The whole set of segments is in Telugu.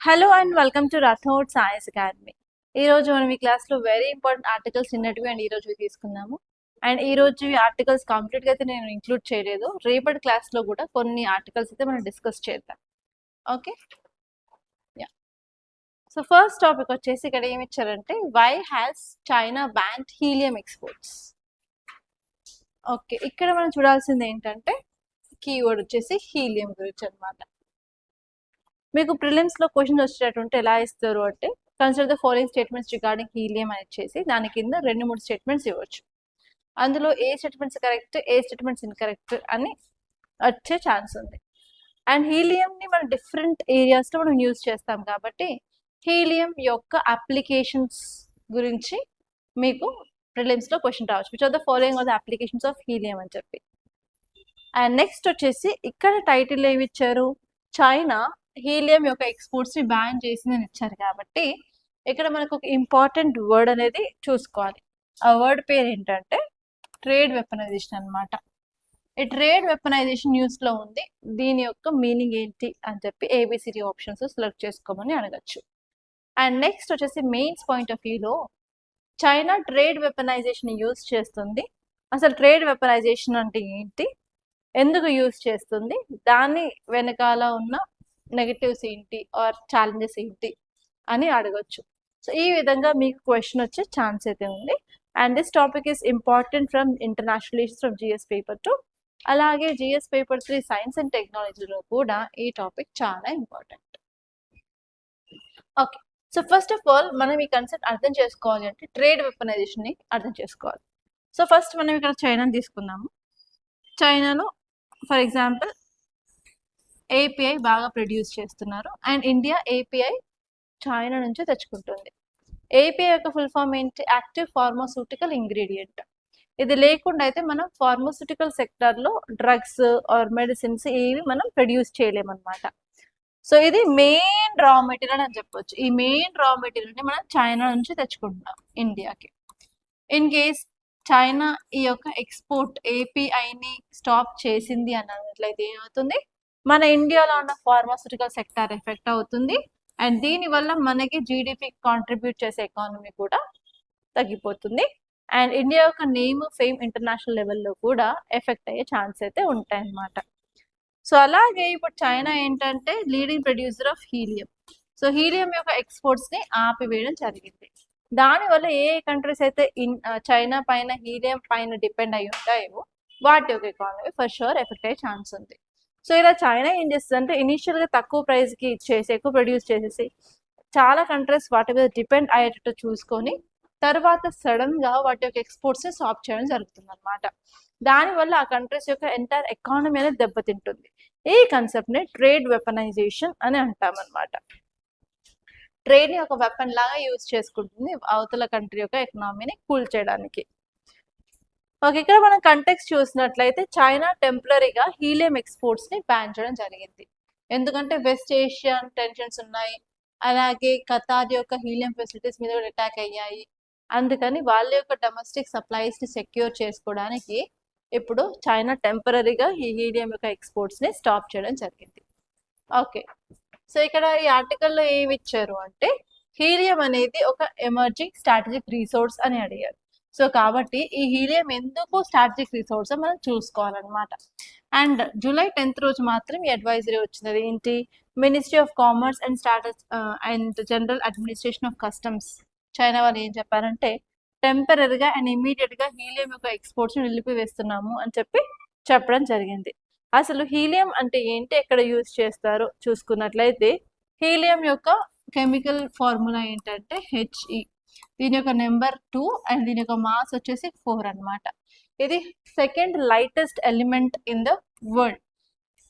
Hello and welcome to Rathod science academy. ఈరోజు మనం ఈ క్లాస్లో వెరీ ఇంపార్టెంట్ ఆర్టికల్స్ నిన్నటివి అండ్ ఈరోజు తీసుకున్నాము. అండ్ ఈరోజు ఈ ఆర్టికల్స్ కంప్లీట్గా అయితే నేను ఇంక్లూడ్ చేయలేదు. రేపటి క్లాస్లో కూడా కొన్ని ఆర్టికల్స్ అయితే మనం డిస్కస్ చేద్దాం. Okay, yeah. So first topic వచ్చేసి ఇక్కడ ఏమి ఇచ్చారంటే why has China ban helium exports. Okay, ఇక్కడ మనం చూడాల్సింది ఏంటంటే కీవర్డ్ వచ్చేసి హీలియం గురించి అనమాట. మీకు ప్రిలిమ్స్లో క్వశ్చన్ వచ్చేటట్టుంటే ఎలా ఇస్తారు అంటే consider the following statements regarding helium అని ఇచ్చేసి దాని కింద 2-3 స్టేట్మెంట్స్ ఇవ్వచ్చు. అందులో ఏ స్టేట్మెంట్స్ కరెక్ట్, ఏ స్టేట్మెంట్స్ ఇన్కరెక్ట్ అని వచ్చే ఛాన్స్ ఉంది. అండ్ హీలియంని మనం డిఫరెంట్ ఏరియాస్లో మనం యూజ్ చేస్తాం కాబట్టి హీలియం యొక్క అప్లికేషన్స్ గురించి మీకు ప్రిలిమ్స్లో క్వశ్చన్ రావచ్చు. Which are the following are the applications of helium అని చెప్పి. అండ్ నెక్స్ట్ వచ్చేసి ఇక్కడ టైటిల్ ఏమి ఇచ్చారు, చైనా హీలియం యొక్క ఎక్స్పోర్ట్స్ ని బ్యాన్ చేసిందని ఇచ్చారు కాబట్టి ఇక్కడ మనకు ఒక ఇంపార్టెంట్ వర్డ్ అనేది చూసుకోవాలి. ఆ వర్డ్ పేరు ఏంటంటే ట్రేడ్ వెపనైజేషన్ అనమాట. ఈ ట్రేడ్ వెపనైజేషన్ న్యూస్ లో ఉంది. దీని యొక్క మీనింగ్ ఏంటి అని చెప్పి ఏబిసిడి ఆప్షన్స్ సెలెక్ట్ చేసుకోమని అడగచ్చు. అండ్ నెక్స్ట్ వచ్చేసి మెయిన్స్ పాయింట్ ఆఫ్ వ్యూలో చైనా ట్రేడ్ వెపనైజేషన్ యూజ్ చేస్తుంది. అసలు ట్రేడ్ వెపనైజేషన్ అంటే ఏంటి, ఎందుకు యూజ్ చేస్తుంది, దాని వెనకాల ఉన్న నెగటివ్స్ ఏంటి ఆర్ ఛాలెంజెస్ ఏంటి అని అడగచ్చు. సో ఈ విధంగా మీకు క్వశ్చన్ వచ్చే ఛాన్స్ అయితే ఉంది. And this topic is important from international issues from GS paper 2. అలాగే జిఎస్ పేపర్ 3 సైన్స్ అండ్ టెక్నాలజీలో కూడా ఈ టాపిక్ చాలా important. Okay, so first of all మనం ఈ కాన్సెప్ట్ అర్థం చేసుకోవాలి అంటే ట్రేడ్ వెపనైజేషన్ని అర్థం చేసుకోవాలి. సో ఫస్ట్ మనం ఇక్కడ చైనాని తీసుకుందాము. చైనాలో ఫర్ ఎగ్జాంపుల్ ఏపీఐ బాగా ప్రొడ్యూస్ చేస్తున్నారు అండ్ ఇండియా ఏపీఐ చైనా నుంచే తెచ్చుకుంటుంది. ఏపీఐ యొక్క ఫుల్ ఫామ్ ఏంటి, యాక్టివ్ ఫార్మాస్యూటికల్ ఇంగ్రీడియంట్. ఇది లేకుండా అయితే మనం ఫార్మాస్యూటికల్ సెక్టర్లో డ్రగ్స్ ఆర్ మెడిసిన్స్ ఏవి మనం ప్రొడ్యూస్ చేయలేమన్నమాట. సో ఇది మెయిన్ రా మెటీరియల్ అని చెప్పొచ్చు. ఈ మెయిన్ రా మెటీరియల్ని మనం చైనా నుంచి తెచ్చుకుంటున్నాం ఇండియాకి. ఇన్ కేస్ చైనా ఈ యొక్క ఎక్స్పోర్ట్ ఏపీఐని స్టాప్ చేసింది అన్నట్లయితే ఏమవుతుంది, మన ఇండియాలో ఉన్న ఫార్మాస్యూటికల్ సెక్టార్ ఎఫెక్ట్ అవుతుంది. అండ్ దీనివల్ల మనకి జీడిపి కాంట్రిబ్యూట్ చేసే ఎకానమీ కూడా తగ్గిపోతుంది. అండ్ ఇండియా యొక్క నేమ్ ఫేమ్ ఇంటర్నేషనల్ లెవెల్లో కూడా ఎఫెక్ట్ అయ్యే ఛాన్స్ అయితే ఉంటాయి అన్నమాట. సో అలాగే ఇప్పుడు చైనా ఏంటంటే leading producer of helium. So helium యొక్క ఎక్స్పోర్ట్స్ని ఆపివేయడం జరిగింది. దానివల్ల ఏ కంట్రీస్ అయితే చైనా పైన హీలియం పైన డిపెండ్ అయి ఉంటాయో వాటి యొక్క ఎకానమీ ఫర్ షూర్ ఎఫెక్ట్ అయ్యే ఛాన్స్ ఉంది. సో ఇలా చైనా ఏం చేస్తుంది అంటే ఇనీషియల్గా తక్కువ ప్రైస్కి ఇచ్చేసి ఎక్కువ ప్రొడ్యూస్ చేసేసి చాలా కంట్రీస్ వాటి మీద డిపెండ్ అయ్యేటట్టు చూసుకొని తర్వాత సడన్గా వాటి యొక్క ఎక్స్పోర్ట్స్ని స్టాప్ చేయడం జరుగుతుంది అనమాట. దానివల్ల ఆ కంట్రీస్ యొక్క ఎంటైర్ ఎకానమీ అనేది దెబ్బతింటుంది. ఈ కాన్సెప్ట్ని ట్రేడ్ వెపనైజేషన్ అని అంటామన్నమాట. ట్రేడ్ని ఒక వెపన్ లాగా యూజ్ చేసుకుంటుంది అవతల కంట్రీ యొక్క ఎకనామీని కూల్ చేయడానికి. ఓకే, ఇక్కడ మనం కంటెక్స్ట్ చూసినట్లయితే చైనా టెంపరీగా హీలియం ఎక్స్పోర్ట్స్ని బ్యాన్ చేయడం జరిగింది. ఎందుకంటే వెస్ట్ ఏషియన్ టెన్షన్స్ ఉన్నాయి, అలాగే ఖతార్ యొక్క హీలియం ఫెసిలిటీస్ మీద కూడా అటాక్ అయ్యాయి. అందుకని వాళ్ళ యొక్క డొమెస్టిక్ సప్లైస్ని సెక్యూర్ చేసుకోవడానికి ఇప్పుడు చైనా టెంపరీగా ఈ హీలియం యొక్క ఎక్స్పోర్ట్స్ని స్టాప్ చేయడం జరిగింది. ఓకే, సో ఇక్కడ ఈ ఆర్టికల్లో ఏమి ఇచ్చారు అంటే హీలియం అనేది ఒక ఎమర్జింగ్ స్ట్రాటజిక్ రిసోర్స్ అని అడిగారు. సో కాబట్టి ఈ హీలియం ఎందుకు స్ట్రాటజిక్ రిసోర్స్ మనం చూసుకోవాలన్నమాట. అండ్ జూలై 10th రోజు మాత్రం ఈ అడ్వైజరీ వచ్చినది ఏంటి, ministry of commerce and general administration of customs China వాళ్ళు ఏం చెప్పారంటే టెంపరీగా అండ్ ఇమీడియట్గా హీలియం యొక్క ఎక్స్పోర్ట్స్ని నిలిపివేస్తున్నాము అని చెప్పి చెప్పడం జరిగింది. అసలు హీలియం అంటే ఏంటి, ఎక్కడ యూజ్ చేస్తారో చూసుకున్నట్లయితే హీలియం యొక్క కెమికల్ ఫార్ములా ఏంటంటే హెచ్ఈ. దీని యొక్క నెంబర్ 2 అండ్ దీని యొక్క మాస్ వచ్చేసి 4 అనమాట. ఇది second lightest element in the world.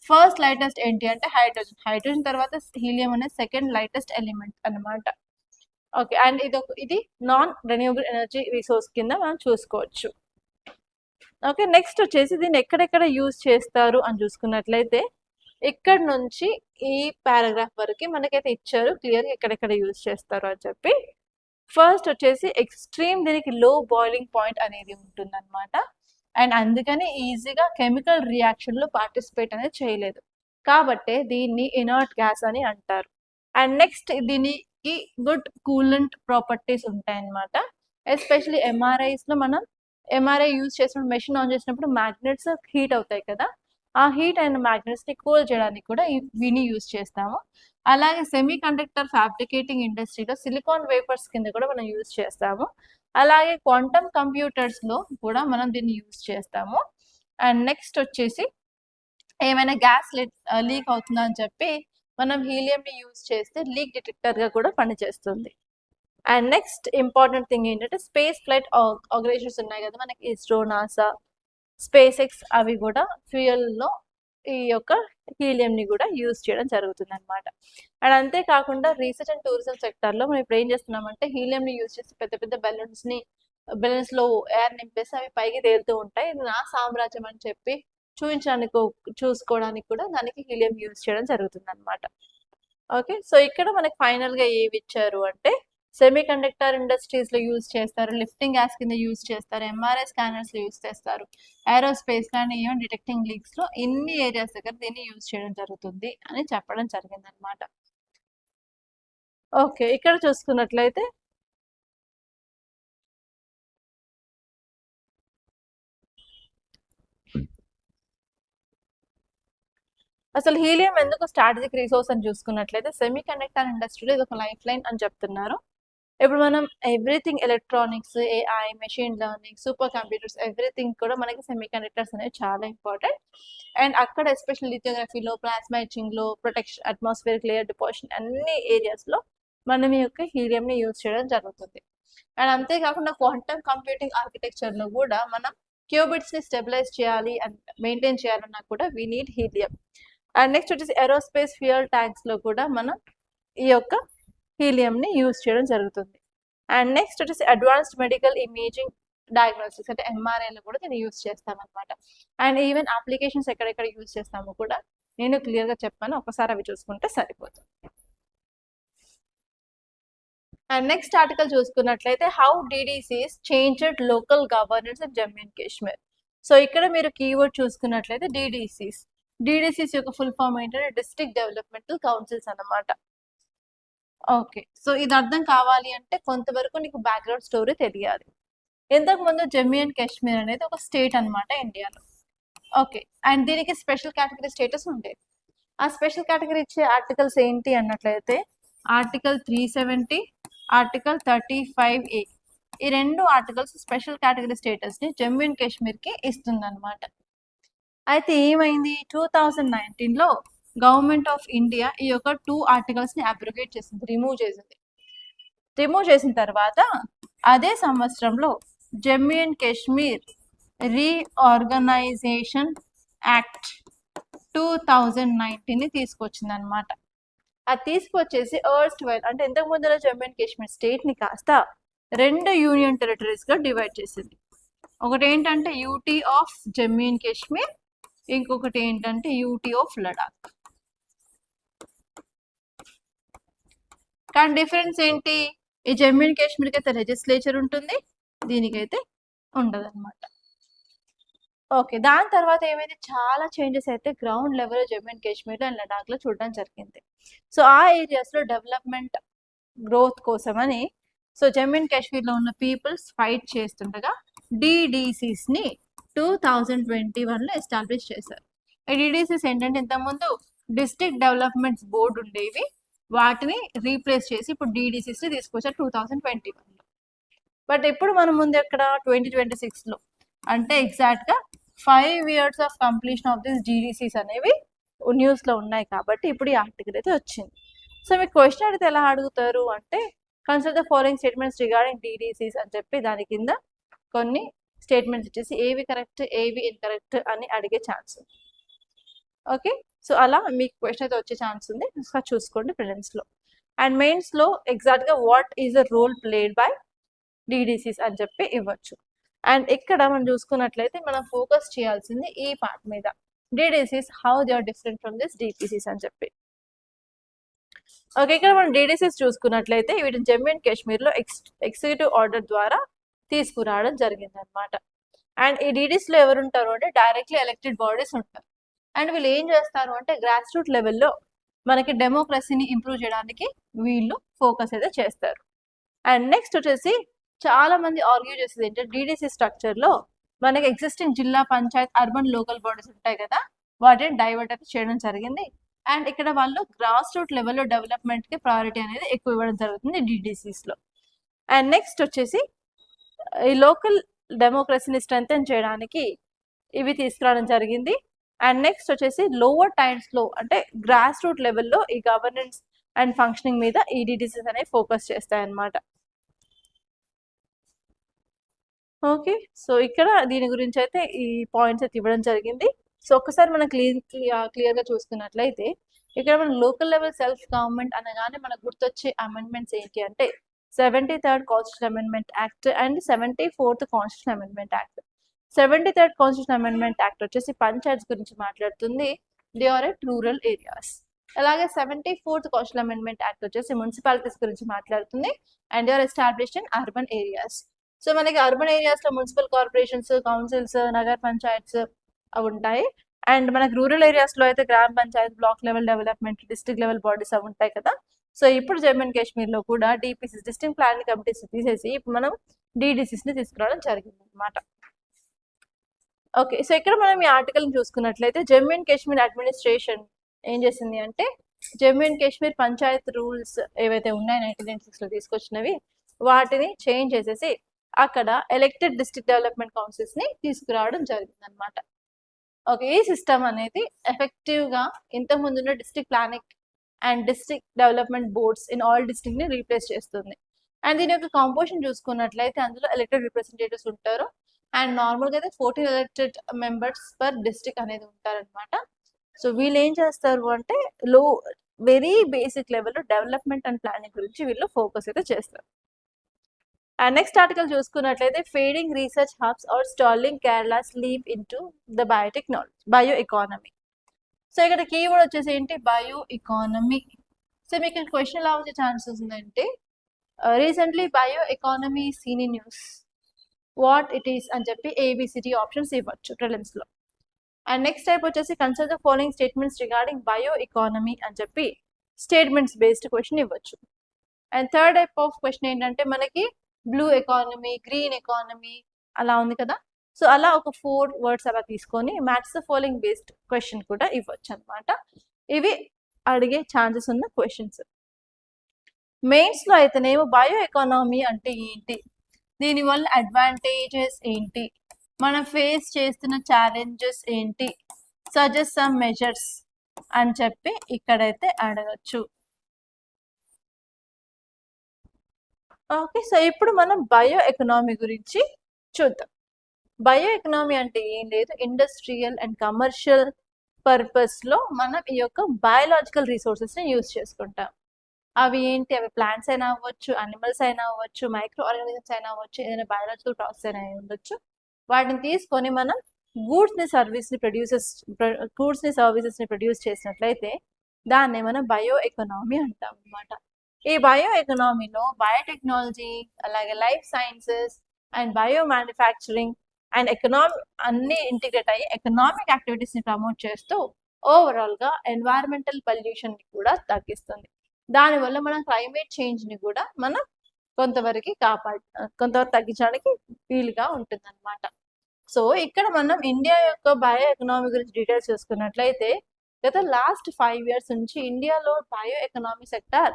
First lightest ఏంటి అంటే హైడ్రోజన్. హైడ్రోజన్ తర్వాత హీలియం అనే సెకండ్ లైటెస్ట్ ఎలిమెంట్ అనమాట. ఓకే, అండ్ ఇది నాన్ రెన్యూవబుల్ ఎనర్జీ రిసోర్స్ కింద మనం చూసుకోవచ్చు. ఓకే, నెక్స్ట్ వచ్చేసి దీన్ని ఎక్కడెక్కడ యూజ్ చేస్తారు అని చూసుకున్నట్లయితే ఇక్కడ నుంచి ఈ పారాగ్రాఫ్ వరకు మనకైతే ఇచ్చారు క్లియర్గా ఎక్కడెక్కడ యూజ్ చేస్తారు అని చెప్పి. ఫస్ట్ వచ్చేసి ఎక్స్ట్రీమ్ దీనికి లో బాయిలింగ్ పాయింట్ అనేది ఉంటుందన్నమాట. అండ్ అందుకని ఈజీగా కెమికల్ రియాక్షన్లో పార్టిసిపేట్ అనేది చేయలేదు కాబట్టి దీన్ని ఇనర్ట్ గ్యాస్ అని అంటారు. అండ్ నెక్స్ట్ దీనికి గుడ్ కూలెంట్ ప్రాపర్టీస్ ఉంటాయి అన్నమాట. ఎస్పెషల్లీ ఎంఆర్ఐస్లో మనం ఎంఆర్ఐ యూజ్ చేసినప్పుడు మెషిన్ ఆన్ చేసినప్పుడు మ్యాగ్నెట్స్ హీట్ అవుతాయి కదా, ఆ హీట్ అయిన మ్యాగ్నెట్స్ని కూల్ చేయడానికి కూడా వీని యూజ్ చేస్తాము. అలాగే సెమీ కండక్టర్ ఫ్యాబ్రికేటింగ్ ఇండస్ట్రీలో సిలికాన్ వేపర్స్ కింద కూడా మనం యూజ్ చేస్తాము. అలాగే క్వాంటమ్ కంప్యూటర్స్లో కూడా మనం దీన్ని యూజ్ చేస్తాము. అండ్ నెక్స్ట్ వచ్చేసి ఏమైనా గ్యాస్ లీక్ అవుతుందా అని చెప్పి మనం హీలియంని యూజ్ చేస్తే లీక్ డిటెక్టర్గా కూడా పనిచేస్తుంది. అండ్ నెక్స్ట్ ఇంపార్టెంట్ థింగ్ ఏంటంటే స్పేస్ ఫ్లైట్ ఆర్గనైజేషన్స్ ఉన్నాయి కదా మనకి, ఇస్రో, నాసా, స్పేస్ ఎక్స్, అవి కూడా ఫ్యూయల్లో ఈ యొక్క హీలియంని కూడా యూజ్ చేయడం జరుగుతుంది అనమాట. అండ్ అంతేకాకుండా రీసెర్చ్ అండ్ టూరిజం సెక్టర్లో మనం ఇప్పుడు ఏం చేస్తున్నామంటే హీలియంని యూజ్ చేసి పెద్ద పెద్ద బెలూన్స్లో ఎయిర్ నింపేసి అవి పైకి తేలుతూ ఉంటాయి. ఇది నా సామ్రాజ్యం అని చెప్పి చూసుకోవడానికి కూడా దానికి హీలియం యూజ్ చేయడం జరుగుతుంది అనమాట. ఓకే, సో ఇక్కడ మనకి ఫైనల్గా ఏవి ఇచ్చారు అంటే సెమీ కండక్టర్ ఇండస్ట్రీస్లో యూజ్ చేస్తారు, లిఫ్టింగ్ గ్యాస్ కింద యూజ్ చేస్తారు, ఎంఆర్ఐ స్కానర్స్లో యూజ్ చేస్తారు, ఏరోస్పేస్ కానీ ఈవెన్ డిటెక్టింగ్ లీక్స్లో ఇన్ని ఏరియాస్ దగ్గర దీన్ని యూజ్ చేయడం జరుగుతుంది అని చెప్పడం జరిగింది అనమాట. ఓకే, ఇక్కడ చూసుకున్నట్లయితే అసలు హీలియం ఎందుకు స్ట్రాటజిక్ రిసోర్స్ అని చూసుకున్నట్లయితే సెమీ కండక్టర్ ఇండస్ట్రీలో ఇది ఒక లైఫ్ లైన్ అని చెప్తున్నారు. ఇప్పుడు మనం everything electronics, AI, machine learning, super computers, everything కూడా మనకి సెమీ కండక్టర్స్ అనేవి చాలా ఇంపార్టెంట్. అండ్ అక్కడ ఎస్పెషల్ లిథియోగ్రఫీలో, ప్లాస్మా ఎచింగ్లో, ప్రొటెక్షన్, అట్మాస్ఫియరిక్ లేయర్ డిపాజిషన్, అన్ని ఏరియాస్లో మనం ఈ యొక్క హీలియంని యూజ్ చేయడం జరుగుతుంది. అండ్ అంతేకాకుండా క్వాంటమ్ కంప్యూటింగ్ ఆర్కిటెక్చర్లో కూడా మనం క్యూబిట్స్ని స్టెబిలైజ్ చేయాలి అండ్ మెయింటైన్ చేయాలన్నా కూడా we need helium. And next వచ్చేసి ఏరోస్పేస్ ఫ్యూయల్ ట్యాంక్స్లో కూడా మనం ఈ యొక్క హీలియంని యూజ్ చేయడం జరుగుతుంది. అండ్ నెక్స్ట్ వచ్చేసి అడ్వాన్స్డ్ మెడికల్ ఇమేజింగ్ డయాగ్నోస్టిక్స్ అంటే ఎంఆర్ఐలో కూడా దీన్ని యూజ్ చేస్తామన్నమాట. అండ్ ఈవెన్ అప్లికేషన్స్ ఎక్కడెక్కడ యూజ్ చేస్తామో కూడా నేను క్లియర్గా చెప్పాను, ఒకసారి అవి చూసుకుంటే సరిపోతుంది. అండ్ నెక్స్ట్ ఆర్టికల్ చూసుకున్నట్లయితే how DDCs changed local governance in Jammu and Kashmir. So ఇక్కడ మీరు కీవర్డ్ చూసుకున్నట్లయితే డిడిసిస్ యొక్క ఫుల్ ఫామ్ ఏంటంటే డిస్ట్రిక్ట్ డెవలప్మెంటల్ కౌన్సిల్స్ అన్నమాట. ఓకే, సో ఇది అర్థం కావాలి అంటే కొంతవరకు నీకు బ్యాక్గ్రౌండ్ స్టోరీ తెలియాలి. ఇంతకుముందు జమ్మూ అండ్ కాశ్మీర్ అనేది ఒక స్టేట్ అనమాట ఇండియాలో. ఓకే, అండ్ దీనికి స్పెషల్ కేటగిరీ స్టేటస్ ఉండేది. ఆ స్పెషల్ కేటగిరీ ఇచ్చే ఆర్టికల్స్ ఏంటి అన్నట్లయితే ఆర్టికల్ 370, ఆర్టికల్ 35A, ఈ రెండు ఆర్టికల్స్ స్పెషల్ కేటగిరీ స్టేటస్ని జమ్మూ అండ్ కాశ్మీర్కి ఇస్తుందన్నమాట. అయితే ఏమైంది, 2019లో గవర్నమెంట్ ఆఫ్ ఇండియా ఈ యొక్క 2 ఆర్టికల్స్ని అబ్రోగేట్ చేసింది, రిమూవ్ చేసిన తర్వాత అదే సంవత్సరంలో Jammu and Kashmir reorganisation act 2019ని తీసుకొచ్చింది అనమాట. అది తీసుకొచ్చేసి వైల్ అంటే ఇంతకు ముందులో జమ్మూ అండ్ కాశ్మీర్ స్టేట్ని కాస్త 2 యూనియన్ టెరిటరీస్గా డివైడ్ చేసింది. ఒకటి ఏంటంటే UT of Jammu and Kashmir, ఇంకొకటి ఏంటంటే యూటీ ఆఫ్ లడాక్. కానీ డిఫరెన్స్ ఏంటి, ఈ జమ్మూ అండ్ కాశ్మీర్కి అయితే లెజిస్లేచర్ ఉంటుంది, దీనికైతే ఉండదు అనమాట. ఓకే, దాని తర్వాత ఏమైతే చాలా చేంజెస్ అయితే గ్రౌండ్ లెవెల్ జమ్మూ అండ్ కాశ్మీర్లో అండ్ లడాక్లో చూడడం జరిగింది. సో ఆ ఏరియాస్లో డెవలప్మెంట్ గ్రోత్ కోసమని సో జమ్మూ అండ్ కాశ్మీర్లో ఉన్న పీపుల్స్ ఫైట్ చేస్తుండగా డిడిసిస్ని 2021లో ఎస్టాబ్లిష్ చేశారు. ఈ డిడిసిస్ ఏంటంటే ఇంతకుముందు డిస్ట్రిక్ట్ డెవలప్మెంట్స్ బోర్డు ఉండేవి, వాటిని రీప్లేస్ చేసి ఇప్పుడు డిడిసిస్ని తీసుకొచ్చారు 2021లో. బట్ ఇప్పుడు మన ముందు ఎక్కడ 2026లో అంటే ఎగ్జాక్ట్గా 5 years of completion of this DDCs అనేవి న్యూస్లో ఉన్నాయి కాబట్టి ఇప్పుడు ఈ ఆర్టికల్ అయితే వచ్చింది. సో మీకు క్వశ్చన్ అడిగితే ఎలా అడుగుతారు అంటే consider the following statements regarding DDCs అని చెప్పి దాని కింద కొన్ని స్టేట్మెంట్స్ ఇచ్చేసి ఏవి కరెక్ట్ ఏవి ఇన్కరెక్ట్ అని అడిగే ఛాన్స్ ఉంది. ఓకే, సో అలా మీకు క్వశ్చన్ అయితే వచ్చే ఛాన్స్ ఉంది, చూసుకోండి ప్రిలిమ్స్లో. అండ్ మెయిన్స్లో ఎగ్జాక్ట్గా what is the role played by DDCs అని చెప్పి ఇవ్వచ్చు. అండ్ ఇక్కడ మనం చూసుకున్నట్లయితే మనం ఫోకస్ చేయాల్సింది ఈ పార్ట్ మీద, DDCs how they are different from this DPCs అని చెప్పి. ఓకే, ఇక్కడ మనం డిడిసిస్ చూసుకున్నట్లయితే వీటిని జమ్మూ అండ్ కాశ్మీర్లో ఎగ్జిక్యూటివ్ ఆర్డర్ ద్వారా తీసుకురావడం జరిగింది అనమాట. అండ్ ఈ డిడిసిలో ఎవరు ఉంటారు అంటే డైరెక్ట్లీ ఎలక్టెడ్ బాడీస్ ఉంటారు. అండ్ వీళ్ళు ఏం చేస్తారు అంటే గ్రాస్ రూట్ లెవెల్లో మనకి డెమోక్రసీని ఇంప్రూవ్ చేయడానికి వీళ్ళు ఫోకస్ అయితే చేస్తారు. అండ్ నెక్స్ట్ వచ్చేసి చాలా మంది ఆర్గ్యూ చేసేది ఏంటంటే డిడిసి స్ట్రక్చర్లో మనకి ఎగ్జిస్టింగ్ జిల్లా పంచాయత్ అర్బన్ లోకల్ బాడీస్ ఉంటాయి కదా, వాటిని డైవర్ట్ అయితే చేయడం జరిగింది. అండ్ ఇక్కడ వాళ్ళు గ్రాస్ రూట్ లెవెల్లో డెవలప్మెంట్కి ప్రయారిటీ అనేది ఎక్కువ ఇవ్వడం జరుగుతుంది డిడిసిస్లో. అండ్ నెక్స్ట్ వచ్చేసి ఈ లోకల్ డెమోక్రసీని స్ట్రెంథెన్ చేయడానికి ఇవి తీసుకురావడం జరిగింది. అండ్ నెక్స్ట్ వచ్చేసి లోవర్ టైమ్స్లో అంటే గ్రాస్ రూట్ లెవెల్లో ఈ గవర్నెన్స్ అండ్ ఫంక్షనింగ్ మీద ఈ డిడిసిస్ అనేవి ఫోకస్ చేస్తాయన్నమాట. ఓకే, సో ఇక్కడ దీని గురించి అయితే ఈ పాయింట్స్ అయితే ఇవ్వడం జరిగింది. సో ఒకసారి మనం క్లియర్గా చూసుకున్నట్లయితే ఇక్కడ మనం లోకల్ లెవెల్ సెల్ఫ్ గవర్నమెంట్ అనగానే మనకు గుర్తొచ్చే అమెండ్మెంట్స్ ఏంటి అంటే 73rd constitution amendment act and 74th constitution amendment act. 73rd constitution amendment act వచ్చేసి పంచాయత్స్ గురించి మాట్లాడుతుంది, they are at rural areas. అలాగే 74th కాన్స్టిట్యూషన్ అమెండ్మెంట్ యాక్ట్ వచ్చేసి మున్సిపాలిటీస్ గురించి మాట్లాడుతుంది and they are established in urban areas. So మనకి అర్బన్ ఏరియాస్లో municipal corporations, councils, nagar panchayats అవి ఉంటాయి. అండ్ మనకి రూరల్ ఏరియాస్లో అయితే gram panchayat, block level development, district level bodies అవి ఉంటాయి కదా. సో ఇప్పుడు జమ్మూ అండ్ కాశ్మీర్లో కూడా డిపిసిస్, డిస్ట్రిక్ట్ ప్లానింగ్ కమిటీస్ తీసేసి ఇప్పుడు మనం డిడిసిస్ని తీసుకురావడం జరిగింది అనమాట. ఓకే, సో ఇక్కడ మనం ఈ ఆర్టికల్ని చూసుకున్నట్లయితే జమ్మూ అండ్ కాశ్మీర్ అడ్మినిస్ట్రేషన్ ఏం చేసింది అంటే జమ్మూ అండ్ కాశ్మీర్ పంచాయత్ రూల్స్ ఏవైతే ఉన్నాయో 1996లో తీసుకొచ్చినవి వాటిని చేంజ్ చేసేసి అక్కడ ఎలక్టెడ్ డిస్ట్రిక్ట్ డెవలప్మెంట్ కౌన్సిల్స్ని తీసుకురావడం జరిగింది అనమాట. ఓకే, ఈ సిస్టమ్ అనేది ఎఫెక్టివ్గా ఇంతకుముందు ఉన్న district planning and district development boards in all డిస్ట్రిక్ట్ని రీప్లేస్ చేస్తుంది. అండ్ దీని యొక్క కాంపోజిషన్ చూసుకున్నట్లయితే అందులో ఎలక్టెడ్ రిప్రజెంటేటివ్స్ ఉంటారు అండ్ నార్మల్గా అయితే 14 ఎలక్టెడ్ మెంబర్స్ పర్ డిస్ట్రిక్ట్ అనేది ఉంటారనమాట. సో వీళ్ళు ఏం చేస్తారు అంటే వెరీ బేసిక్ లెవెల్లో డెవలప్మెంట్ అండ్ ప్లానింగ్ గురించి వీళ్ళు ఫోకస్ అయితే చేస్తారు. అండ్ నెక్స్ట్ ఆర్టికల్ చూసుకున్నట్లయితే fading research hubs are stalling Kerala's leap into the bio economy. So ఇక్కడ కీవర్డ్ వచ్చేసి ఏంటి, బయో ఎకానమీ. సో మీకు క్వశ్చన్ ఎలా వచ్చే ఛాన్సెస్ ఉందంటే recently bio economy seen in news, what it is అని చెప్పి ఏబిసిటీ ఆప్షన్స్ ఇవ్వచ్చు ప్రిలిమ్స్లో. అండ్ నెక్స్ట్ టైప్ వచ్చేసి consider the following statements regarding bio economy అని చెప్పి స్టేట్మెంట్స్ బేస్డ్ క్వశ్చన్ ఇవ్వచ్చు. And third type of question ఏంటంటే మనకి బ్లూ ఎకానమీ, గ్రీన్ ఎకానమీ అలా ఉంది కదా. సో అలా ఒక 4 వర్డ్స్ అలా తీసుకొని match the following based question కూడా ఇవ్వచ్చు అనమాట. ఇవి అడిగే ఛాన్సెస్ ఉన్న క్వశ్చన్స్. మెయిన్స్లో అయితేనేమో బయో ఎకానమీ అంటే ఏంటి, దీనివల్ల అడ్వాంటేజెస్ ఏంటి, మనం ఫేస్ చేస్తున్న ఛాలెంజెస్ ఏంటి, సజెస్ట్ సమ్ మెజర్స్ అని చెప్పి ఇక్కడైతే అడగచ్చు. ఓకే, సో ఇప్పుడు మనం బయో ఎకనామీ గురించి చూద్దాం. బయో ఎకనామీ అంటే ఏం లేదు, ఇండస్ట్రియల్ అండ్ కమర్షియల్ పర్పస్లో మనం ఈ యొక్క బయాలజికల్ రిసోర్సెస్ని యూజ్ చేసుకుంటాం. అవి ఏంటి, అవి ప్లాంట్స్ అయినా అవ్వచ్చు, అనిమల్స్ అయినా అవ్వచ్చు, మైక్రో ఆర్గానిజమ్స్ అయినా అవ్వచ్చు, ఏదైనా బయాలజికల్ ప్రాసెస్ అయినా ఉండొచ్చు. వాటిని తీసుకొని మనం గూడ్స్ని సర్వీస్ని ప్రొడ్యూస్ చేసినట్లయితే దాన్నే మనం బయో ఎకనామీ అంటాం అనమాట. ఈ బయో ఎకనామీలో బయోటెక్నాలజీ, అలాగే life sciences and bio manufacturing and economy అన్ని ఇంటిగ్రేట్ అయ్యి ఎకనామిక్ యాక్టివిటీస్ని ప్రమోట్ చేస్తూ ఓవరాల్గా ఎన్వైరన్మెంటల్ పొల్యూషన్ని కూడా తగ్గిస్తుంది. దానివల్ల మనం క్లైమేట్ చేంజ్ని కూడా మనం కొంతవరకు తగ్గించడానికి వీలుగా ఉంటుంది అనమాట. సో ఇక్కడ మనం ఇండియా యొక్క బయో ఎకనామీ గురించి డీటెయిల్స్ చూసుకున్నట్లయితే గత లాస్ట్ 5 years నుంచి ఇండియాలో బయో ఎకనామీ సెక్టార్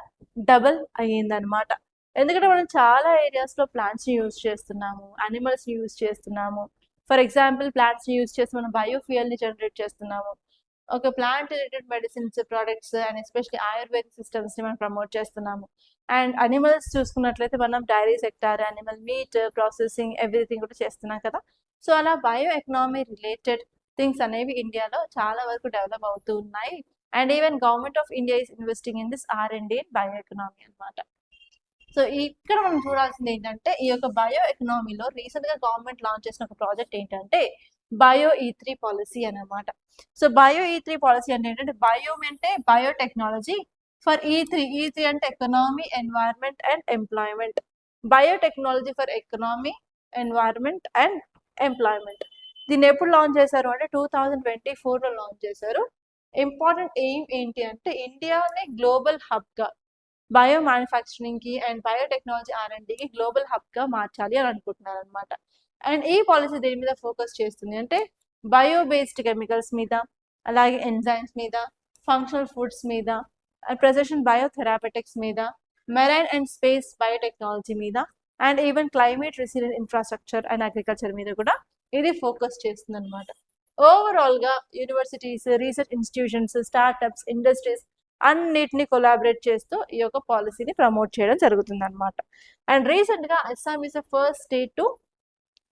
డబుల్ అయ్యిందనమాట. ఎందుకంటే మనం చాలా ఏరియాస్లో ప్లాంట్స్ని యూజ్ చేస్తున్నాము, అనిమల్స్ని యూజ్ చేస్తున్నాము. ఫర్ ఎగ్జాంపుల్ ప్లాంట్స్ని యూజ్ చేసి మనం బయోఫ్యూయల్ని జనరేట్ చేస్తున్నాము. ఒక plant related medicines, products and especially ayurvedic సిస్టమ్స్ని మనం ప్రమోట్ చేస్తున్నాము. అండ్ అనిమల్స్ చూసుకున్నట్లయితే మనం dairy sector, animal meat processing everything కూడా చేస్తున్నాం కదా. సో అలా బయో ఎకనామీ రిలేటెడ్ థింగ్స్ అనేవి ఇండియాలో చాలా వరకు డెవలప్ అవుతూ ఉన్నాయి. And even government of India is investing in this R&D in bio economy అనమాట. సో ఇక్కడ మనం చూడాల్సింది ఏంటంటే ఈ యొక్క బయో ఎకనామీలో రీసెంట్గా గవర్నమెంట్ లాంచ్ చేసిన ఒక ప్రాజెక్ట్ ఏంటంటే బయో E3 పాలసీ అనమాట. సో బయో E3 పాలసీ అంటే ఏంటంటే బయో అంటే బయోటెక్నాలజీ, ఫర్ E3 అంటే economy, environment and employment. Biotechnology for economy, environment and employment. దీన్ని ఎప్పుడు లాంచ్ చేశారు అంటే 2024లో లాంచ్ చేశారు. ఇంపార్టెంట్ ఎయిమ్ ఏంటి అంటే ఇండియాని గ్లోబల్ హబ్గా బయో మ్యానుఫ్యాక్చరింగ్కి అండ్ బయోటెక్నాలజీ R&Dకి గ్లోబల్ హబ్గా మార్చాలి అని అనుకుంటున్నారు అనమాట. అండ్ ఈ పాలసీ దేని మీద ఫోకస్ చేస్తుంది అంటే బయో బేస్డ్ కెమికల్స్ మీద, అలాగే ఎంజైమ్స్ మీద, ఫంక్షనల్ ఫుడ్స్ మీద, ప్రెసిషన్ బయోథెరాపెటిక్స్ మీద, మెరైన్ అండ్ స్పేస్ బయోటెక్నాలజీ మీద, and even climate resilient infrastructure and agriculture మీద కూడా ఇది ఫోకస్ చేస్తుంది అనమాట. ఓవరాల్గా universities, research institutions, startups, industries అన్నిటిని కొలాబరేట్ చేస్తూ ఈ యొక్క పాలసీని ప్రమోట్ చేయడం జరుగుతుంది అనమాట. అండ్ రీసెంట్గా Assam is the first state to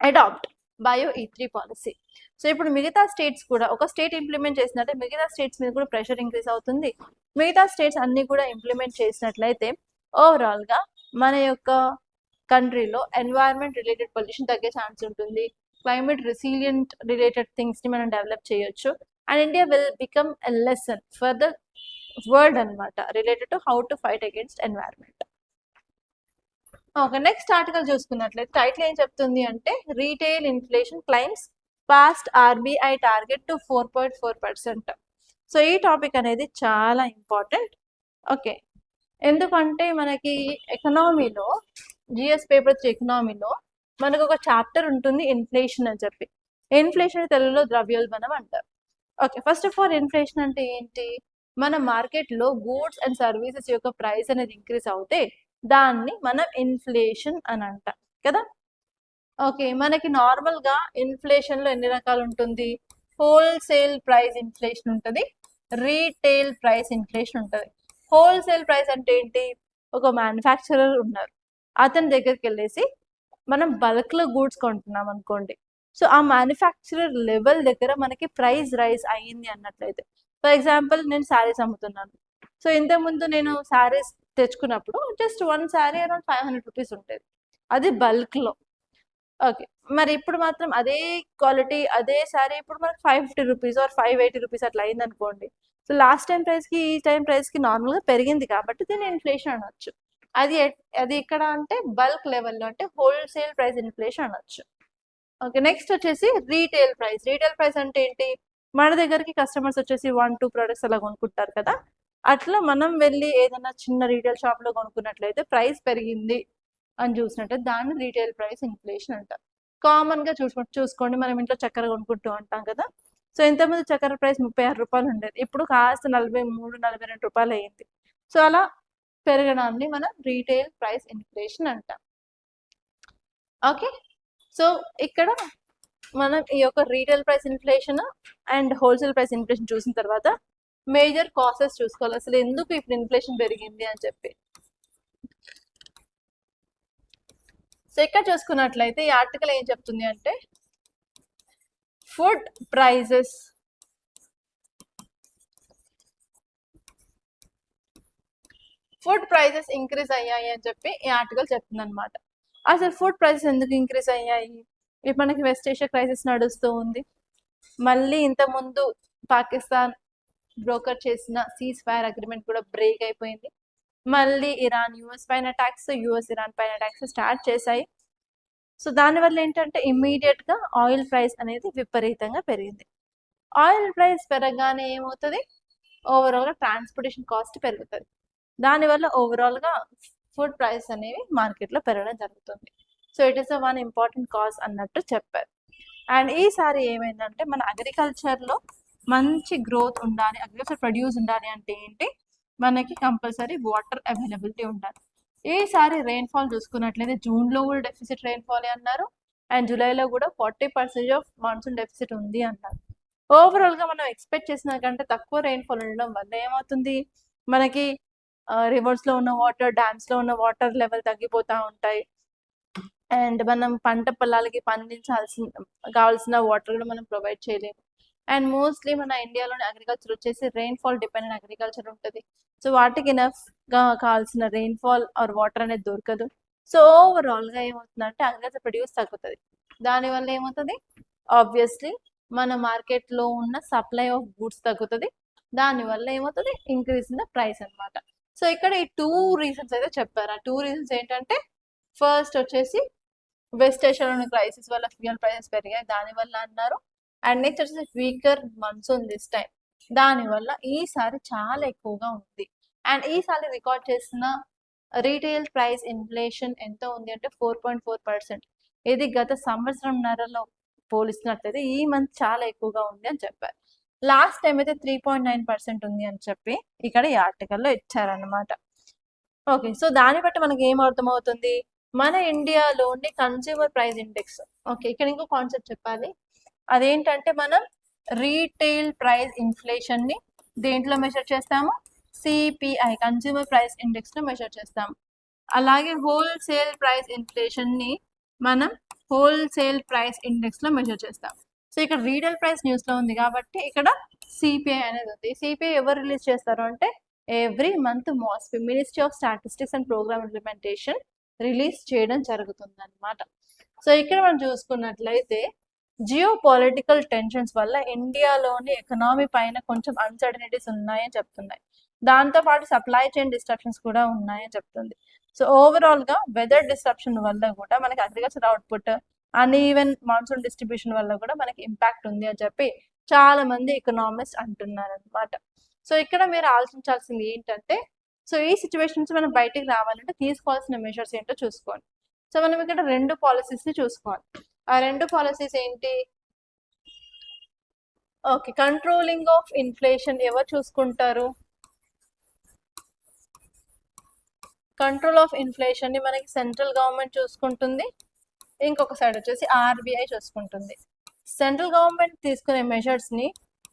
adopt bio E3 policy. So ఇప్పుడు మిగతా స్టేట్స్ కూడా ఒక స్టేట్ ఇంప్లిమెంట్ చేసినట్టే మిగతా స్టేట్స్ మీద కూడా ప్రెషర్ ఇంక్రీజ్ అవుతుంది. మిగతా స్టేట్స్ అన్ని కూడా ఇంప్లిమెంట్ చేసినట్లయితే ఓవరాల్గా మన యొక్క కంట్రీలో ఎన్వైరన్మెంట్ రిలేటెడ్ పొల్యూషన్ తగ్గే ఛాన్స్ ఉంటుంది. క్లైమేట్ రెసిలియంట్ రిలేటెడ్ థింగ్స్ని మనం డెవలప్ చేయొచ్చు. And India will become a lesson for the world అనమాట related to how to fight against environment. Okay, next article చూసుకున్నట్లయితే టైటిల్ ఏం చెప్తుంది అంటే retail inflation climbs past RBI target to 4.4%. So ఈ టాపిక్ అనేది చాలా ఇంపార్టెంట్. ఓకే, ఎందుకంటే మనకి ఎకనామీలో GS పేపర్ 3 ఎకనామీలో మనకు ఒక చాప్టర్ ఉంటుంది ఇన్ఫ్లేషన్ అని చెప్పి. ఇన్ఫ్లేషన్ తెలుగులో ద్రవ్యోల్బణం అంటారు. Okay, first of all inflation అంటే ఏంటి? మన మార్కెట్లో గూడ్స్ అండ్ సర్వీసెస్ యొక్క ప్రైస్ అనేది ఇంక్రీజ్ అవుతే దాన్ని మనం ఇన్ఫ్లేషన్ అని అంటాం కదా. ఓకే, మనకి నార్మల్గా ఇన్ఫ్లేషన్లో ఎన్ని రకాలు ఉంటుంది? హోల్సేల్ ప్రైస్ ఇన్ఫ్లేషన్ ఉంటుంది, రీటైల్ ప్రైస్ ఇన్ఫ్లేషన్ ఉంటుంది. హోల్సేల్ ప్రైస్ అంటే ఏంటి? ఒక మ్యానుఫ్యాక్చరర్ ఉన్నారు, అతని దగ్గరికి వెళ్ళేసి మనం బల్క్లో గూడ్స్ కొంటున్నాం అనుకోండి. సో ఆ మ్యానుఫ్యాక్చరర్ లెవెల్ దగ్గర మనకి ప్రైస్ రైజ్ అయ్యింది అన్నట్లయితే, ఫర్ ఎగ్జాంపుల్ నేను శారీస్ అమ్ముతున్నాను. సో ఇంతకుముందు నేను శారీస్ తెచ్చుకున్నప్పుడు జస్ట్ 1 శారీ అరౌండ్ 500 రూపీస్ ఉంటుంది, అది బల్క్లో. ఓకే, మరి ఇప్పుడు మాత్రం అదే క్వాలిటీ అదే శారీ ఇప్పుడు మనకు 550 రూపీస్ ఆర్ 580 రూపీస్ అట్లా అయింది అనుకోండి. సో లాస్ట్ టైం ప్రైస్కి ఈ టైం ప్రైస్కి నార్మల్గా పెరిగింది కాబట్టి దీన్ని ఇన్ఫ్లేషన్ అనొచ్చు. అది ఇక్కడ అంటే బల్క్ లెవెల్లో అంటే హోల్సేల్ ప్రైస్ ఇన్ఫ్లేషన్ అనొచ్చు. ఓకే, నెక్స్ట్ వచ్చేసి రీటైల్ ప్రైస్. రీటైల్ ప్రైస్ అంటే ఏంటి? మన దగ్గరికి కస్టమర్స్ వచ్చేసి 1-2 ప్రోడక్ట్స్ అలా కొనుక్కుంటారు కదా, అట్లా మనం వెళ్ళి ఏదైనా చిన్న రీటైల్ షాప్లో కొనుక్కున్నట్లయితే ప్రైస్ పెరిగింది అని చూసినట్లయితే దాన్ని రీటైల్ ప్రైస్ ఇన్ఫ్లేషన్ అంటారు. కామన్గా చూసుకోండి, మనం ఇంట్లో చక్కెర కొనుక్కుంటూ ఉంటాం కదా. సో ఇంతకుముందు చక్కెర ప్రైస్ 36 రూపాయలు ఉండేది, ఇప్పుడు కాస్త 43-42 రూపాయలు అయ్యింది. సో అలా పెరగడాన్ని మనం రీటైల్ ప్రైస్ ఇన్ఫ్లేషన్ అంటాం. ఓకే, సో ఇక్కడ మనం ఈ యొక్క retail price inflation and wholesale price inflation చూసిన తర్వాత మేజర్ కాసెస్ చూసుకోవాలి, అసలు ఎందుకు ఇప్పుడు ఇన్ఫ్లేషన్ పెరిగింది అని చెప్పి. సో ఇక్కడ చూసుకున్నట్లయితే ఈ ఆర్టికల్ ఏం చెప్తుంది అంటే ఫుడ్ ప్రైజెస్ ఇంక్రీజ్ అయ్యాయి అని చెప్పి ఈ ఆర్టికల్ చెప్తుంది అనమాట. అసలు ఫుడ్ ప్రైసెస్ ఎందుకు ఇంక్రీజ్ అయ్యాయి? ఇప్పుడు మనకి వెస్ట్ ఏషియా క్రైసిస్ నడుస్తూ ఉంది, మళ్ళీ ఇంతకుముందు పాకిస్తాన్ బ్రోకర్ చేసిన సీజ్ ఫైర్ అగ్రిమెంట్ కూడా బ్రేక్ అయిపోయింది. మళ్ళీ ఇరాన్ US పైన ట్యాక్స్, US ఇరాన్ పైన ట్యాక్స్ స్టార్ట్ చేశాయి. సో దానివల్ల ఏంటంటే ఇమ్మీడియట్గా ఆయిల్ ప్రైస్ అనేది విపరీతంగా పెరిగింది. ఆయిల్ ప్రైస్ పెరగగానే ఏమవుతుంది? ఓవరాల్గా ట్రాన్స్పోర్టేషన్ కాస్ట్ పెరుగుతుంది. దానివల్ల ఓవరాల్గా ఫుడ్ ప్రైస్ అనేవి మార్కెట్లో పెరగడం జరుగుతుంది. So it is one important cause అన్నట్టు చెప్పారు. అండ్ ఈసారి ఏమైందంటే మన అగ్రికల్చర్లో మంచి గ్రోత్ ఉండాలి, అగ్రికల్చర్ ప్రొడ్యూస్ ఉండాలి అంటే ఏంటి? మనకి కంపల్సరీ వాటర్ అవైలబిలిటీ ఉండాలి. ఈసారి రెయిన్ఫాల్ చూసుకున్నట్లయితే జూన్లో కూడా డెఫిసిట్ రెయిన్ఫాల్ అన్నారు, అండ్ జూలైలో కూడా 40% ఆఫ్ మాన్సూన్ డెఫిసిట్ ఉంది అన్నారు. ఓవరాల్గా మనం ఎక్స్పెక్ట్ చేసిన కంటే తక్కువ రెయిన్ఫాల్ ఉండడం వల్ల ఏమవుతుంది? మనకి రివర్స్లో ఉన్న వాటర్, డ్యామ్స్లో ఉన్న వాటర్ లెవెల్ తగ్గిపోతూ ఉంటాయి. అండ్ మనం పంట పొలాలకి కావాల్సిన వాటర్ కూడా మనం ప్రొవైడ్ చేయలేము. అండ్ మోస్ట్లీ మన ఇండియాలోని అగ్రికల్చర్ వచ్చేసి రెయిన్ఫాల్ డిపెండెంట్ అగ్రికల్చర్ ఉంటుంది. సో వాటికి ఇనఫ్గా కావాల్సిన రెయిన్ఫాల్ ఆర్ వాటర్ అనేది దొరకదు. సో ఓవరాల్గా ఏమవుతుందంటే అగ్రికల్చర్ ప్రొడ్యూస్ తగ్గుతుంది. దానివల్ల ఏమవుతుంది? ఆబ్వియస్లీ మన మార్కెట్లో ఉన్న సప్లై ఆఫ్ గూడ్స్ తగ్గుతుంది. దానివల్ల ఏమవుతుంది? ఇంక్రీజ్ ఇన్ ద ప్రైస్ అనమాట. సో ఇక్కడ ఈ 2 రీజన్స్ అయితే చెప్పారు. ఆ 2 రీజన్స్ ఏంటంటే ఫస్ట్ వచ్చేసి వెస్ట్ ఏషియాలోని క్రైసిస్ వల్ల ఫ్యూయల్ ప్రైసెస్ పెరిగాయి, దానివల్ల అన్నారు. అండ్ నెక్స్ట్ వచ్చేసి వీకర్ మాన్సూన్ దిస్ టైం. దానివల్ల ఈసారి చాలా ఎక్కువగా ఉంది. అండ్ ఈసారి రికార్డ్ చేసిన రీటైల్ ప్రైస్ ఇన్ఫ్లేషన్ ఎంత ఉంది అంటే 4.4%. ఇది గత సంవత్సరంన్నరలో పోలిస్తున్నట్లయితే ఈ మంత్ చాలా ఎక్కువగా ఉంది అని చెప్పారు. లాస్ట్ టైం అయితే 3.9% ఉంది అని చెప్పి ఇక్కడ ఈ ఆర్టికల్లో ఇచ్చారనమాట. ఓకే, సో దాన్ని బట్టి మనకి ఏం అర్థమవుతుంది, మన ఇండియాలోని కన్స్యూమర్ ప్రైస్ ఇండెక్స్. ఓకే, ఇక్కడ ఇంకో కాన్సెప్ట్ చెప్పాలి, అదేంటంటే మనం రీటైల్ ప్రైస్ ఇన్ఫ్లేషన్ ని దేంట్లో మెజర్ చేస్తాము, సిపిఐ కన్స్యూమర్ ప్రైస్ ఇండెక్స్ లో మెజర్ చేస్తాము. అలాగే హోల్సేల్ ప్రైస్ ఇన్ఫ్లేషన్ ని మనం హోల్సేల్ ప్రైస్ ఇండెక్స్ లో మెజర్ చేస్తాం. సో ఇక్కడ రీటైల్ ప్రైస్ న్యూస్ లో ఉంది కాబట్టి ఇక్కడ సిపిఐ అనేది ఉంది. సిపిఐ ఎవరు రిలీజ్ చేస్తారు అంటే every month MoSPI, ministry of statistics and programme implementation release చేయడం జరుగుతుంది అనమాట. సో ఇక్కడ మనం చూసుకున్నట్లయితే జియో పొలిటికల్ టెన్షన్స్ వల్ల ఇండియాలోని ఎకనామీ పైన కొంచెం అన్సర్టనిటీస్ ఉన్నాయని చెప్తున్నాయి. దాంతోపాటు సప్లై చైన్ డిస్ట్రప్షన్స్ కూడా ఉన్నాయని చెప్తుంది. సో ఓవరాల్ గా వెదర్ డిస్ట్రప్షన్ వల్ల కూడా మనకి agriculture output, uneven monsoon distribution వల్ల కూడా మనకి ఇంపాక్ట్ ఉంది అని చెప్పి చాలా మంది ఎకనామిస్ట్ అంటున్నారు అనమాట. సో ఇక్కడ మీరు ఆలోచించాల్సింది ఏంటంటే, సో ఈ సిచ్యువేషన్స్ మనం బయటికి రావాలంటే తీసుకోవాల్సిన మెజర్స్ ఏంటో చూసుకోండి. సో మనం ఇక్కడ 2 పాలసీస్ ని చూసుకోవాలి. ఆ 2 పాలసీస్ ఏంటి, ఓకే, కంట్రోలింగ్ ఆఫ్ ఇన్ఫ్లేషన్ ఎవరు చూసుకుంటారు, కంట్రోల్ ఆఫ్ ఇన్ఫ్లేషన్ ని మనకి సెంట్రల్ గవర్నమెంట్ చూసుకుంటుంది, ఇంకొక సైడ్ వచ్చేసి ఆర్బీఐ చూసుకుంటుంది. సెంట్రల్ గవర్నమెంట్ తీసుకునే మెజర్స్ ని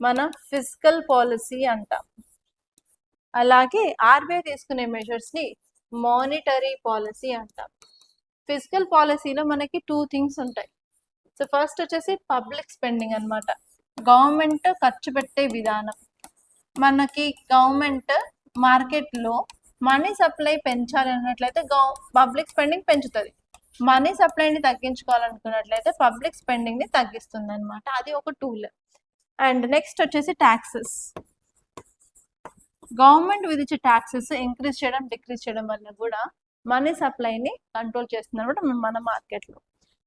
మనం ఫిజికల్ పాలసీ అంటాం. అలాగే ఆర్బీఐ తీసుకునే మెజర్స్ ని మానిటరీ పాలసీ అంటాం. ఫిజికల్ పాలసీలో మనకి 2 థింగ్స్ ఉంటాయి. సో ఫస్ట్ వచ్చేసి పబ్లిక్ స్పెండింగ్ అనమాట, గవర్నమెంట్ ఖర్చు పెట్టే విధానం. మనకి గవర్నమెంట్ మార్కెట్లో మనీ సప్లై పెంచాలి అన్నట్లయితే పబ్లిక్ స్పెండింగ్ పెంచుతుంది. మనీ సప్లైని తగ్గించుకోవాలనుకున్నట్లయితే పబ్లిక్ స్పెండింగ్ ని తగ్గిస్తుంది అనమాట. అది ఒక టూల్. అండ్ నెక్స్ట్ వచ్చేసి ట్యాక్సెస్. గవర్నమెంట్ విధించే ట్యాక్సెస్ ఇంక్రీజ్ చేయడం, డిక్రీజ్ చేయడం వల్ల కూడా మనీ సప్లైని కంట్రోల్ చేస్తుంది అనమాట మన మార్కెట్లో.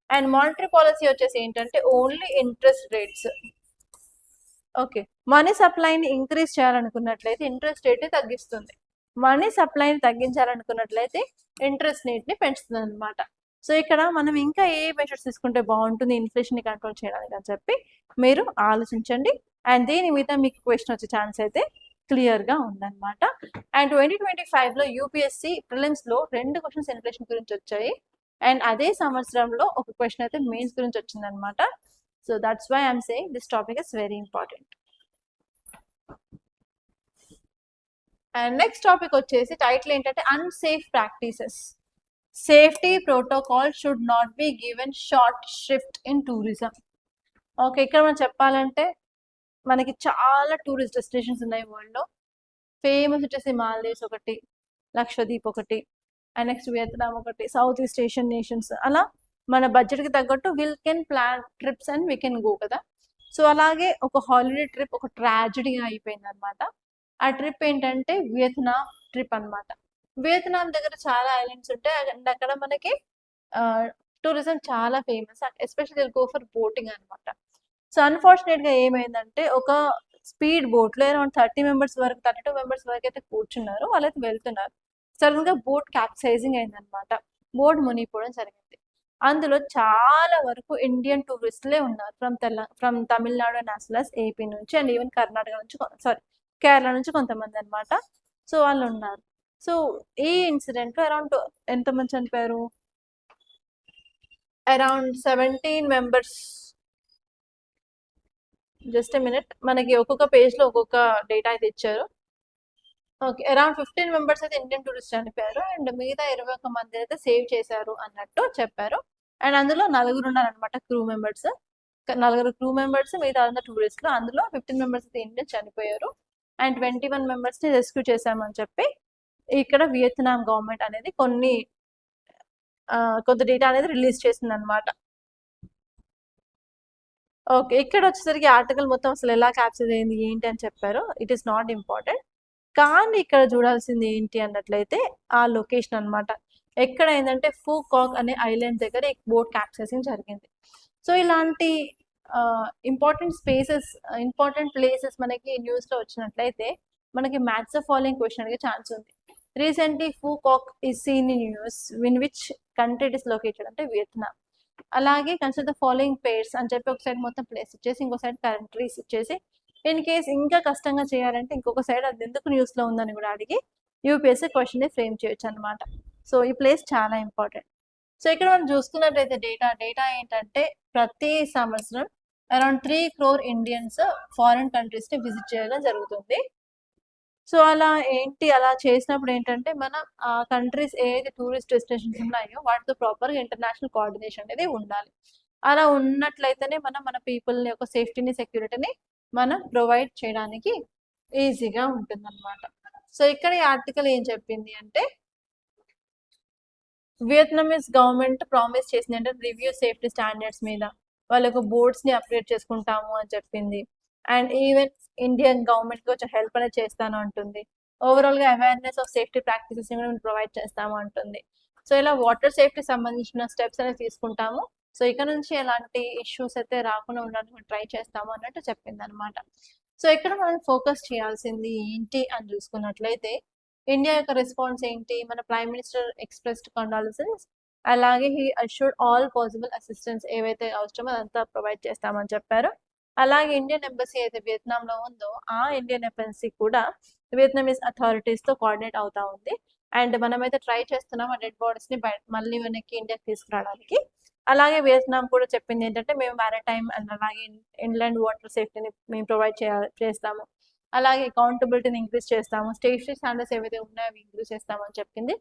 అండ్ మానిటరీ పాలసీ వచ్చేసి ఏంటంటే only interest rates. Okay, money సప్లైని ఇంక్రీజ్ చేయాలనుకున్నట్లయితే ఇంట్రెస్ట్ రేట్ ని తగ్గిస్తుంది, మనీ సప్లైని తగ్గించాలనుకున్నట్లయితే ఇంట్రెస్ట్ రేట్ ని పెంచుతుంది అనమాట. సో ఇక్కడ మనం ఇంకా ఏ మెజర్స్ తీసుకుంటే బాగుంటుంది ఇన్ఫ్లేషన్ ని కంట్రోల్ చేయడానికి అని చెప్పి మీరు ఆలోచించండి. అండ్ దీని మీద మీకు క్వశ్చన్ వచ్చే ఛాన్స్ అయితే క్లియర్ గా ఉందన్నమాట. అండ్ 2025 లో యూపీఎస్సీ ప్రిలిమ్స్ లో 2 క్వశ్చన్స్ ఇన్ఫ్లేషన్ గురించి వచ్చాయి. అండ్ అదే సంవత్సరంలో ఒక క్వశ్చన్ అయితే మెయిన్స్ గురించి వచ్చిందనమాట. So that's why I'm saying this topic is very important. And next topic వచ్చేసి టైటిల్ ఏంటంటే unsafe practices, safety protocol should not be given short shift in tourism. Okay, ఇక్కడ మనం చెప్పాలంటే మనకి చాలా టూరిస్ట్ డెస్టినేషన్స్ ఉన్నాయి వరల్డ్ లో. ఫేమస్ వచ్చేసి మాల్దీవ్స్ ఒకటి, లక్షద్వీప్ ఒకటి, అండ్ నెక్స్ట్ వియత్నాం ఒకటి, సౌత్ ఈస్ట్ ఏషియన్ నేషన్స్. అలా మన బడ్జెట్ కి తగ్గట్టు will can plan trips and we can go కదా. సో అలాగే ఒక హాలిడే ట్రిప్ ఒక ట్రాజడీగా అయిపోయింది అనమాట. ఆ ట్రిప్ ఏంటంటే వియత్నాం ట్రిప్ అనమాట. వియత్నాం దగ్గర చాలా ఐలాండ్స్ ఉంటాయి అండ్ అక్కడ మనకి టూరిజం చాలా famous, especially go for boating అనమాట. సో అన్ఫార్చునేట్ గా ఏమైందంటే ఒక స్పీడ్ బోట్ లో అరౌండ్ 32 మెంబర్స్ వరకు అయితే కూర్చున్నారు, వాళ్ళైతే వెళ్తున్నారు. సడన్ గా బోట్ క్యాప్సైజింగ్ అయిందనమాట, బోట్ మునిగిపోవడం జరిగింది. అందులో చాలా వరకు ఇండియన్ టూరిస్టులే ఉన్నారు, from Tamil Nadu and as well as AP నుంచి అండ్ ఈవెన్ కర్ణాటక నుంచి, కేరళ నుంచి కొంతమంది అనమాట. సో వాళ్ళు ఉన్నారు. సో ఈ ఇన్సిడెంట్ లో అరౌండ్ ఎంతమంది చనిపోయారు, అరౌండ్ 17 మెంబర్స్. జస్ట్ మినిట్, మనకి ఒక్కొక్క పేజ్ లో ఒక్కొక్క డేటా అయితే ఇచ్చారు. ఓకే, అరౌండ్ 15 మెంబర్స్ అయితే ఇండియన్ టూరిస్ట్ చనిపోయారు అండ్ మిగతా 21 మంది అయితే సేవ్ చేశారు అన్నట్టు చెప్పారు. అండ్ అందులో 4 ఉన్నారనమాట క్రూ మెంబర్స్, 4 క్రూ మెంబర్స్, మిగతా అందరూ టూరిస్టులు. అందులో 15 మెంబర్స్ అయితే ఇండియన్ చనిపోయారు అండ్ 21 మెంబర్స్ ని రెస్క్యూ చేశామని చెప్పి ఇక్కడ వియత్నాం గవర్నమెంట్ అనేది కొంత డేటా అనేది రిలీజ్ చేసింది అనమాట. ఓకే, ఇక్కడ వచ్చేసరికి ఆర్టికల్ మొత్తం అసలు ఎలా క్యాప్చర్ అయింది ఏంటి అని చెప్పారు. ఇట్ ఈస్ నాట్ ఇంపార్టెంట్, కానీ ఇక్కడ చూడాల్సింది ఏంటి అన్నట్లయితే ఆ లొకేషన్ అనమాట. ఎక్కడ ఏంటంటే ఫూకాక్ అనే ఐలాండ్ దగ్గర బోట్ క్యాప్సైజింగ్ జరిగింది. సో ఇలాంటి ఇంపార్టెంట్ ప్లేసెస్ మనకి న్యూస్లో వచ్చినట్లయితే మనకి మ్యాథ్స్ ద ఫాలోయింగ్ క్వశ్చన్ అడిగే ఛాన్స్ ఉంది. Recently Phu Quoc is seen in news in which country it is located అంటే వియత్నాం. అలాగే కన్సిడర్ ద ఫాలోయింగ్ పేర్స్ అని చెప్పి ఒక సైడ్ మొత్తం ప్లేస్ ఇచ్చేసి ఇంకో సైడ్ కంట్రీస్ ఇచ్చేసి ఇన్ కేస్ ఇంకా కష్టంగా చేయాలంటే ఇంకొక సైడ్ అది ఎందుకు న్యూస్లో ఉందని కూడా అడిగి యూపీఎస్సీ క్వశ్చన్ని ఫ్రేమ్ చేయొచ్చు అనమాట. సో ఈ ప్లేస్ చాలా ఇంపార్టెంట్. సో ఇక్కడ మనం చూసుకున్నట్లయితే డేటా ఏంటంటే ప్రతి సంవత్సరం అరౌండ్ 3 crore ఇండియన్స్ ఫారిన్ కంట్రీస్ని విజిట్ చేయడం జరుగుతుంది. సో అలా చేసినప్పుడు ఏంటంటే మనం ఆ కంట్రీస్ ఏదైతే టూరిస్ట్ డెస్టినేషన్స్ ఉన్నాయో వాటితో ప్రాపర్గా ఇంటర్నేషనల్ కోఆర్డినేషన్ అనేది ఉండాలి. అలా ఉన్నట్లయితేనే మనం మన పీపుల్ యొక్క సేఫ్టీని సెక్యూరిటీని మనం ప్రొవైడ్ చేయడానికి ఈజీగా ఉంటుందన్నమాట. సో ఇక్కడ ఈ ఆర్టికల్ ఏం చెప్పింది అంటే వియత్నామీస్ గవర్నమెంట్ ప్రామిస్ చేసింది అంటే రివ్యూ సేఫ్టీ స్టాండర్డ్స్ మీద వాళ్ళకు బోర్డ్స్ని అప్గ్రేడ్ చేసుకుంటాము అని చెప్పింది. అండ్ ఈవెన్ ఇండియన్ గవర్నమెంట్కి కొంచెం హెల్ప్ అనేది చేస్తాను అంటుంది. ఓవరాల్గా అవేర్నెస్ ఆఫ్ సేఫ్టీ ప్రాక్టీసెస్ని కూడా మేము ప్రొవైడ్ చేస్తాము అంటుంది. సో ఇలా వాటర్ సేఫ్టీ సంబంధించిన స్టెప్స్ అనేది తీసుకుంటాము. సో ఇక్కడ నుంచి ఎలాంటి ఇష్యూస్ అయితే రాకుండా ఉండడానికి మేము ట్రై చేస్తాము అన్నట్టు చెప్పింది అనమాట. సో ఇక్కడ మనం ఫోకస్ చేయాల్సింది ఏంటి అని చూసుకున్నట్లయితే ఇండియా యొక్క రెస్పాన్స్ ఏంటి, మన ప్రైమ్ మినిస్టర్ ఎక్స్ప్రెస్డ్ కండాలెన్సెస్, అలాగే he assured all possible assistance ఏవైతే అవసరమో అదంతా ప్రొవైడ్ చేస్తామని చెప్పారు. అలాగే ఇండియన్ ఎంబసీ అయితే వియత్నాంలో ఉందో ఆ ఇండియన్ ఎంబసీ కూడా వియత్నామీస్ అథారిటీస్తో కోఆర్డినేట్ అవుతా ఉంది. అండ్ మనమైతే ట్రై చేస్తున్నాం ఆ డెడ్ బాడీస్ని మళ్ళీ వెనక్కి ఇండియాకి తీసుకురావడానికి. అలాగే వియత్నాం కూడా చెప్పింది ఏంటంటే మేము మ్యారిటైమ్ అండ్ అలాగే ఇన్లాండ్ వాటర్ సేఫ్టీని మేము ప్రొవైడ్ చేస్తాము, అలాగే అకౌంటబిలిటీని ఇంక్రీజ్ చేస్తాము, సేఫ్టీ స్టాండర్డ్స్ ఏవైతే ఉన్నాయో అవి ఇంక్రీజ్ చేస్తామని చెప్పింది.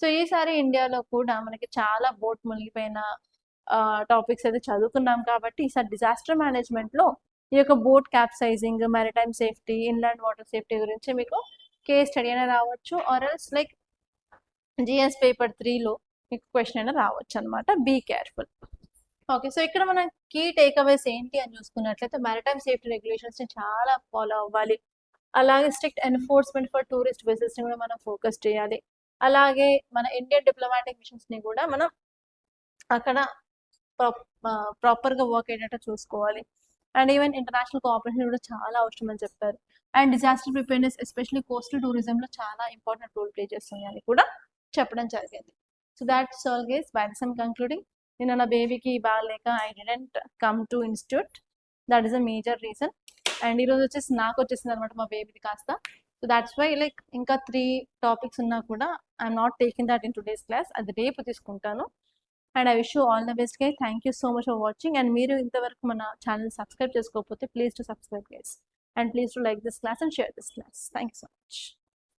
సో ఈసారి ఇండియాలో కూడా మనకి చాలా బోట్ మునిగిపోయిన టాపిక్స్ అయితే చదువుకున్నాం కాబట్టి ఈసారి డిజాస్టర్ మేనేజ్మెంట్లో ఈ యొక్క boat capsizing, maritime safety, inland water safety గురించి మీకు కేస్ స్టడీ అయినా రావచ్చు, or else like GS paper 3లో మీకు క్వశ్చన్ అయినా రావచ్చు అనమాట. Be careful. ఓకే, సో ఇక్కడ మనం కీ టేక్అవేస్ ఏంటి అని చూసుకున్నట్లయితే మ్యారిటైమ్ సేఫ్టీ రెగ్యులేషన్స్ని చాలా ఫాలో అవ్వాలి. అలాగే స్ట్రిక్ట్ ఎన్ఫోర్స్మెంట్ ఫర్ టూరిస్ట్ విజిట్స్ని కూడా మనం ఫోకస్ చేయాలి. అలాగే మన ఇండియన్ డిప్లొమాటిక్ మిషన్స్ని కూడా మనం అక్కడ ప్రాపర్గా వర్క్ అయ్యేటట్టు చూసుకోవాలి. అండ్ ఈవెన్ ఇంటర్నేషనల్ కోఆపరేషన్ కూడా చాలా అవసరం అని చెప్పారు. And disaster preparedness especially coastal టూరిజంలో చాలా ఇంపార్టెంట్ రోల్ ప్లే చేస్తుంది అని కూడా చెప్పడం జరిగింది. So that's all guys. By this I'm concluding. నేను నా బేబీకి బాగాలేక I didn't come to institute. That is a major reason. And ఈరోజు వచ్చేసి నాకు వచ్చేసింది అనమాట మా బేబీది కాస్త. సో దాట్స్ వై లైక్ ఇంకా 3 టాపిక్స్ ఉన్నా కూడా I'm not taking that in today's class. అది రేపు తీసుకుంటాను. And I wish you all the best guys. Thank you so much for watching. And మీరు ఇంతవరకు మన ఛానల్ సబ్స్క్రైబ్ చేసుకోకపోతే please to subscribe guys. And please to like this class and share this class. Thank you so much.